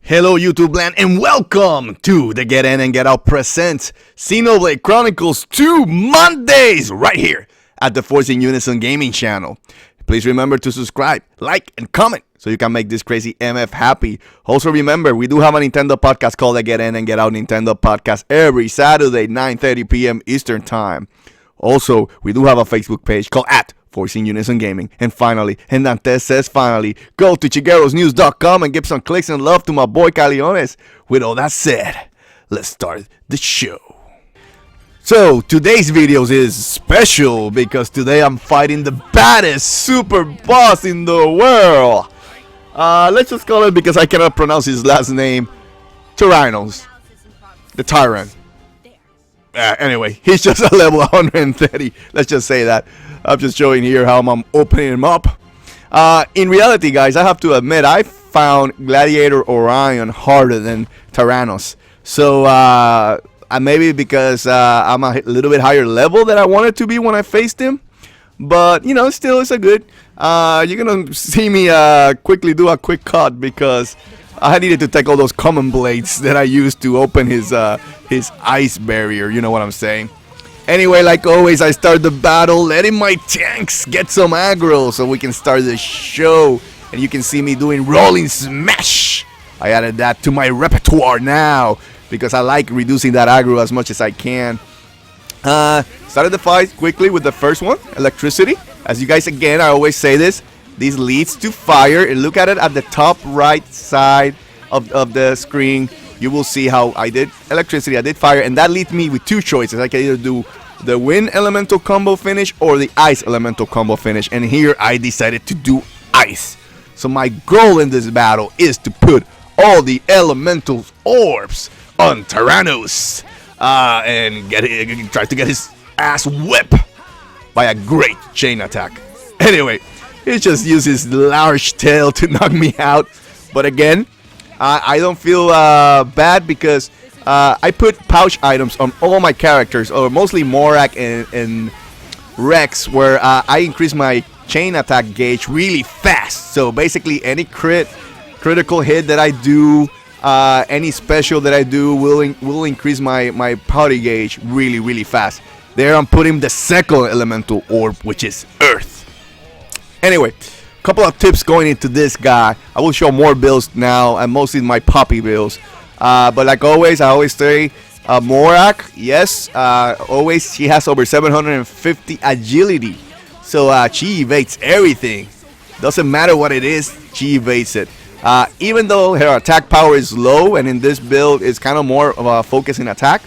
Hello YouTube land and welcome to the Get In and Get Out presents Xenoblade Chronicles 2 Mondays right here at the Force In Unison gaming channel. Please remember to subscribe, like, and comment so you can make this crazy MF happy. Also remember, we do have a Nintendo podcast called the Get In and Get Out Nintendo podcast every Saturday, 9:30 p.m. Eastern Time. Also, we do have a Facebook page called Force In Unison Gaming. And finally, and Dantes says finally, go to chigarosnews.com and give some clicks and love to my boy Caleones. With all that said, let's start the show. So, today's videos is special because today I'm fighting the baddest super boss in the world. Let's just call it, because I cannot pronounce his last name, Tyrannos. The Tyrant. Anyway, he's just a level 130. Let's just say that. I'm just showing here how I'm opening him up. In reality, guys, I have to admit, I found Gladiator Orion harder than Tyrannos. So, maybe because I'm a little bit higher level than I wanted to be when I faced him. But, you know, still, it's a good. You're going to see me quickly do a quick cut because I needed to take all those common blades that I used to open his ice barrier. You know what I'm saying? Anyway, like always, I start the battle letting my tanks get some aggro so we can start the show. And you can see me doing rolling smash. I added that to my repertoire now because I like reducing that aggro as much as I can. Started the fight quickly with the first one, electricity. As you guys, again, I always say this leads to fire. And look at it at the top right side of the screen. You will see how I did electricity, I did fire, and that leaves me with two choices. I can either do the wind elemental combo finish or the ice elemental combo finish. And here I decided to do ice. So my goal in this battle is to put all the elemental orbs on Tyrannos. And try to get his ass whipped by a great chain attack. Anyway, he just used his large tail to knock me out. But again, I don't feel bad because I put pouch items on all my characters, or mostly Morak and Rex, where I increase my chain attack gauge really fast. So basically any critical hit that I do, any special that I do will increase my party gauge really fast. There I'm putting the second elemental orb, which is Earth. Anyway, couple of tips going into this guy. I will show more builds now, and mostly my puppy builds. But like always, I always say Morak, yes, always she has over 750 agility. So she evades everything. Doesn't matter what it is, she evades it. Even though her attack power is low, and in this build it's kind of more of a focus in attack,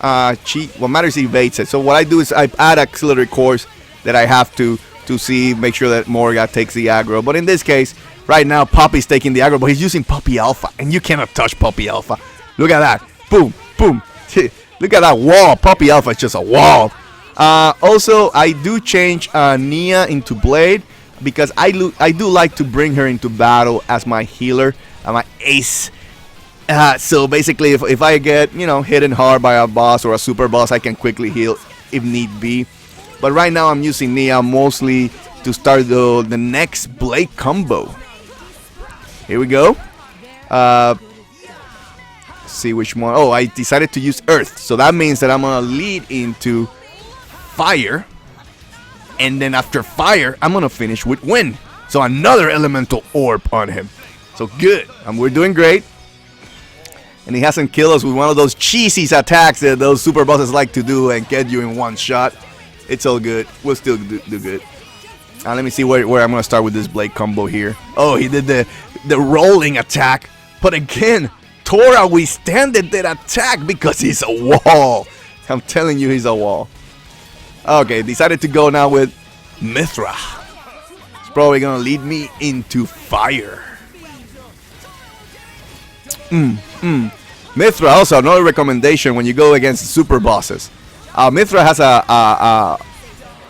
what matters is evades it. So what I do is I add auxiliary cores that I have to make sure that Morga takes the aggro. But in this case, right now, Poppy's taking the aggro, but he's using Poppy Alpha, and you cannot touch Poppy Alpha. Look at that. Boom, boom. Look at that wall. Poppy Alpha is just a wall. Also, I do change Nia into Blade because I do like to bring her into battle as my healer, my ace. So basically, if I get, hit hard by a boss or a super boss, I can quickly heal if need be. But right now I'm using Nia mostly to start the next blade combo. Here we go. Let's see which one. Oh, I decided to use Earth. So that means that I'm going to lead into Fire. And then after Fire, I'm going to finish with Wind. So another elemental orb on him. So good. We're doing great. And he hasn't killed us with one of those cheesy attacks that those super bosses like to do and get you in one shot. It's all good. We'll still do good. Let me see where I'm going to start with this blade combo here. Oh, he did the rolling attack. But again, Tora withstanded that attack because he's a wall. I'm telling you, he's a wall. Okay, decided to go now with Mithra. It's probably going to lead me into fire. Mithra, also another recommendation when you go against super bosses. Mithra has a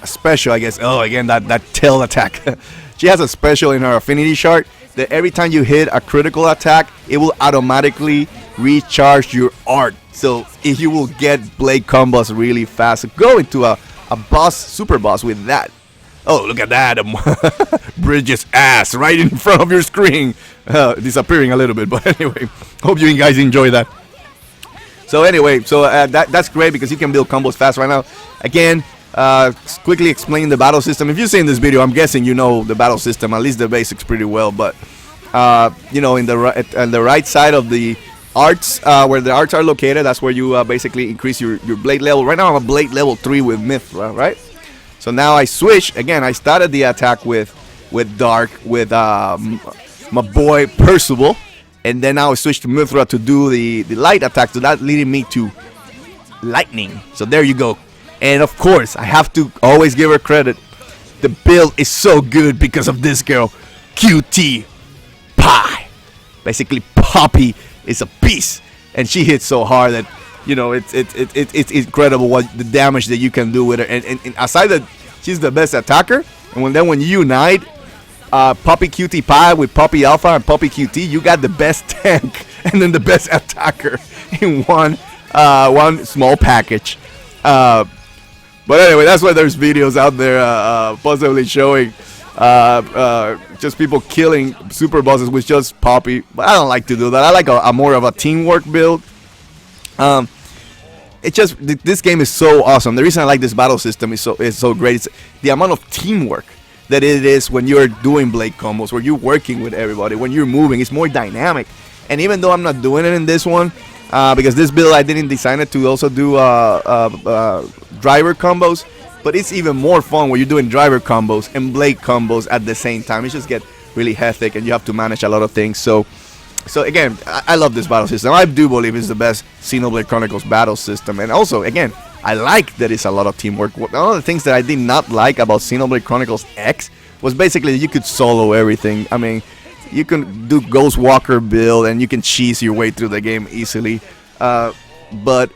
special, I guess. Oh, again, that tail attack. She has a special in her affinity chart that every time you hit a critical attack, it will automatically recharge your art. So if you will get blade combos really fast, go into a boss, super boss with that. Oh, look at that. Bridget's ass right in front of your screen. Disappearing a little bit, but anyway. Hope you guys enjoy that. So anyway, that's great because you can build combos fast right now. Again, quickly explain the battle system. If you're seeing this video, I'm guessing you know the battle system, at least the basics pretty well. But you know, on the right side of the arts, where the arts are located, that's where you basically increase your blade level. Right now I'm a blade level 3 with Mithra, right? So now I switch again. I started the attack with Dark with my boy Percival, and then now I switched to Mithra to do the light attack. So that leading me to lightning. So there you go. And of course, I have to always give her credit. The build is so good because of this girl, QT Pie. Basically, Poppy is a beast, and she hits so hard that, you know, it's incredible what the damage that you can do with her. And aside that, she's the best attacker. And when you unite Poppy QT Pie with Poppy Alpha and Poppy QT, you got the best tank and then the best attacker in one small package. But anyway, that's why there's videos out there possibly showing just people killing super bosses with just Poppy. But I don't like to do that. I like a more of a teamwork build. It's just this game is so awesome. The reason I like this battle system is so great. It's the amount of teamwork that it is when you're doing blade combos, where you're working with everybody, when you're moving. It's more dynamic. And even though I'm not doing it in this one, because this build I didn't design it to also do driver combos, but it's even more fun when you're doing driver combos and blade combos at the same time. It just gets really hectic, and you have to manage a lot of things. So again, I love this battle system. I do believe it's the best Xenoblade Chronicles battle system. And also, again, I like that it's a lot of teamwork. One of the things that I did not like about Xenoblade Chronicles X was basically you could solo everything. I mean, you can do Ghost Walker build and you can cheese your way through the game easily. But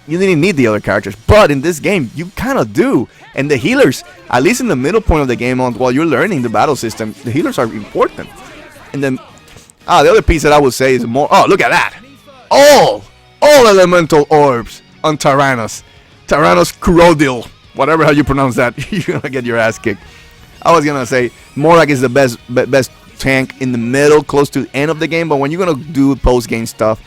you didn't need the other characters. But in this game, you kind of do. And the healers, at least in the middle point of the game, while you're learning the battle system, the healers are important. And then the other piece that I would say is more. Oh, look at that! All elemental orbs on Tyrannotitan Kurodil, whatever how you pronounce that. You're gonna get your ass kicked. I was gonna say Morak is the best tank in the middle, close to the end of the game. But when you're gonna do post game stuff,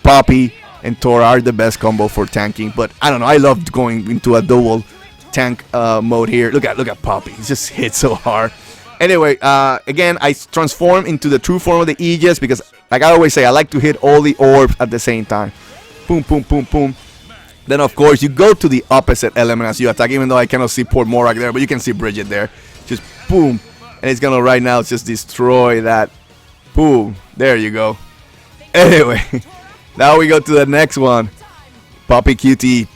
Poppy and Tora are the best combo for tanking. But I don't know. I love going into a double tank mode here. Look at Poppy. He just hits so hard. Anyway, again, I transform into the true form of the Aegis because, like I always say, I like to hit all the orbs at the same time. Boom, boom, boom, boom. Then, of course, you go to the opposite element as you attack, even though I cannot see Port Morak there, but you can see Bridget there. Just boom. And it's going to, right now, just destroy that. Boom. There you go. Anyway, now we go to the next one. Poppy QT.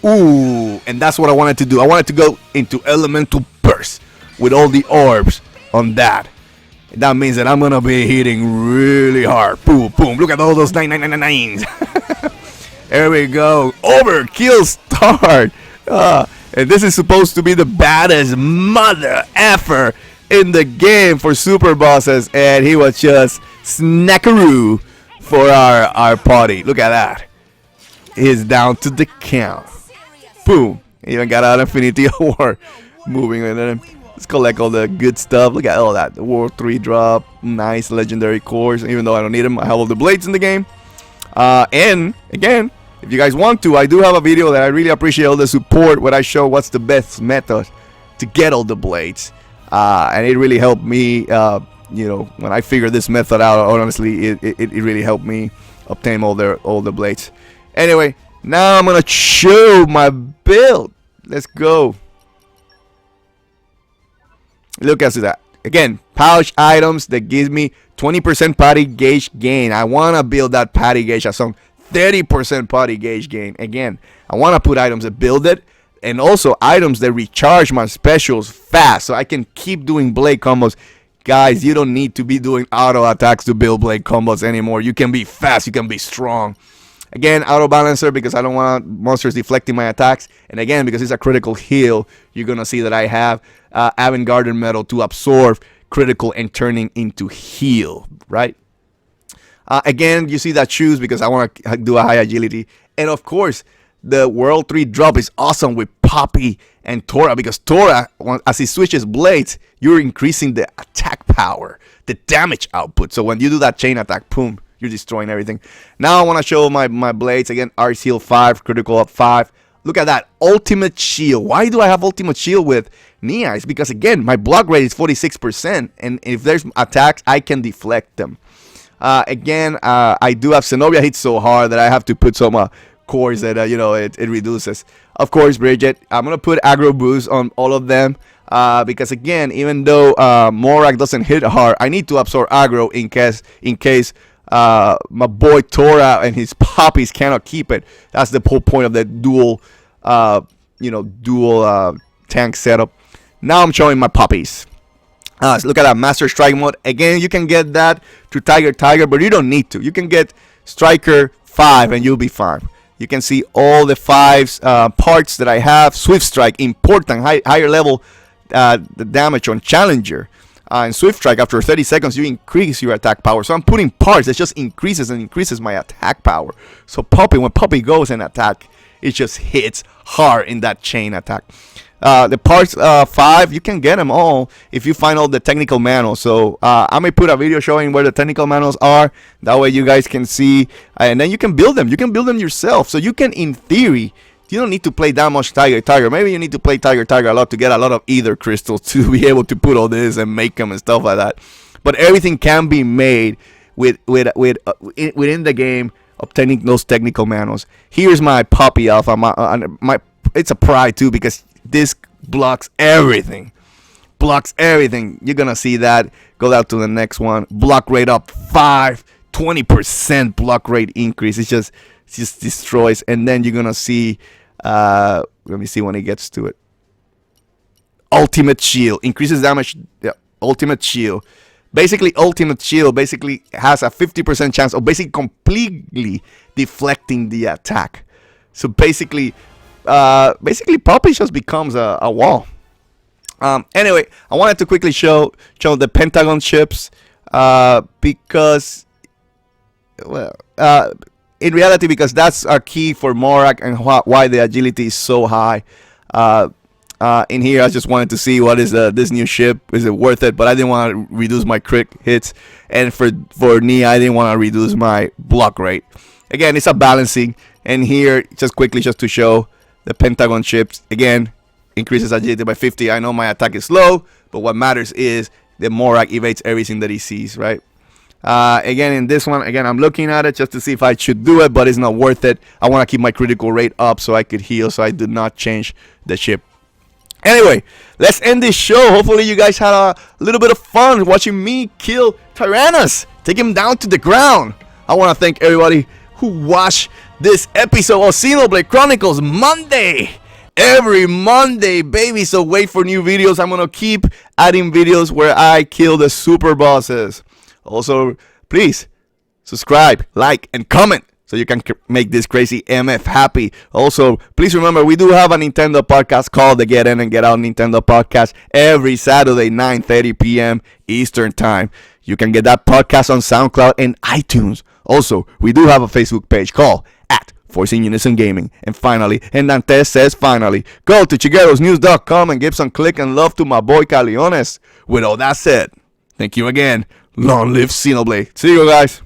Ooh, and that's what I wanted to do. I wanted to go into Elemental Burst with all the orbs on that. And that means that I'm going to be hitting really hard. Boom, boom. Look at all those 999s. There we go. Overkill start. And this is supposed to be the baddest mother effer in the game for super bosses. And he was just snackaroo for our party. Look at that. He's down to the count. Boom. Even got out Infinity Award. Moving in there. Let's collect all the good stuff. Look at all that. The World 3 drop. Nice legendary cores. Even though I don't need them, I have all the blades in the game. And again, if you guys want to, I do have a video that I really appreciate all the support where I show what's the best method to get all the blades. And it really helped me, you know, when I figured this method out, honestly, it really helped me obtain all the blades. Anyway, now I'm going to show my build. Let's go. Look at that. Again, pouch items that gives me 20% party gauge gain. I want to build that party gauge at some 30% party gauge gain. Again, I want to put items that build it. And also items that recharge my specials fast. So I can keep doing blade combos. Guys, you don't need to be doing auto attacks to build blade combos anymore. You can be fast. You can be strong. Again, auto balancer because I don't want monsters deflecting my attacks. And again, because it's a critical heal, you're going to see that I have Avant-Garde Metal to absorb critical and turning into heal, right? Again, you see that shoes because I want to do a high agility. And of course, the World 3 drop is awesome with Poppy and Tora, because Tora, as he switches blades, you're increasing the attack power, the damage output. So when you do that chain attack, boom, you're destroying everything. Now I want to show my blades again. Art Seal 5, critical up 5. Look at that, ultimate shield. Why do I have ultimate shield with Knee Eyes? Because again, my block rate is 46%, and if there's attacks, I can deflect them. Again, I do have Zenobia hit so hard that I have to put some cores that it reduces. Of course, Bridget, I'm gonna put aggro boost on all of them because again, even though Morak doesn't hit hard, I need to absorb aggro in case my boy Tora and his poppies cannot keep it. That's the whole point of the dual tank setup. Now I'm showing my poppies. So look at that Master Strike mode. Again, you can get that through Tiger, but you don't need to. You can get Striker 5 and you'll be fine. You can see all the 5 parts that I have. Swift Strike, important, higher level the damage on Challenger. And Swift Strike, after 30 seconds, you increase your attack power. So I'm putting parts that just increases my attack power. So Poppy, when Poppy goes and attack, it just hits hard in that chain attack. The parts 5, you can get them all if you find all the technical manuals. So I may put a video showing where the technical manuals are. That way you guys can see, and then you can build them. You can build them yourself. So you can, in theory, you don't need to play that much Tiger. Maybe you need to play Tiger a lot to get a lot of Ether crystals to be able to put all this and make them and stuff like that. But everything can be made within the game, obtaining those technical manuals. Here's my Poppy Alpha. It's a pride too, because this blocks everything. You're gonna see that. Go down to the next one. Block rate up 20% block rate increase. It just destroys. And then you're gonna see, let me see when it gets to it. Ultimate shield increases damage. Yeah, ultimate shield. Ultimate shield has a 50% chance of completely deflecting the attack. So basically Poppy just becomes a wall. Anyway, I wanted to quickly show the Pentagon ships because, in reality, because that's our key for Morak and why the agility is so high. In here, I just wanted to see what is this new ship. Is it worth it? But I didn't want to reduce my crit hits, and for Nia, I didn't want to reduce my block rate. Again, it's a balancing. And here, just to show the Pentagon ships, again, increases agility by 50. I know my attack is low, but what matters is the Morak evades everything that he sees, right? Again, in this one, I'm looking at it just to see if I should do it, but it's not worth it. I want to keep my critical rate up so I could heal, so I did not change the ship. Anyway, let's end this show. Hopefully you guys had a little bit of fun watching me kill Tyrannus, take him down to the ground. I want to thank everybody who watched this episode of Xenoblade Chronicles Monday. Every Monday, baby. So wait for new videos. I'm gonna keep adding videos where I kill the super bosses. Also, please subscribe, like, and comment so you can make this crazy MF happy. Also, please remember, we do have a Nintendo podcast called the Get In and Get Out Nintendo Podcast every Saturday, 9:30 p.m. Eastern Time. You can get that podcast on SoundCloud and iTunes. Also, we do have a Facebook page called Force In Unison Gaming. And finally, and Dantes says finally, go to chigarosnews.com and give some click and love to my boy Caleones. With all that said, thank you again. Long live Xenoblade. See you guys.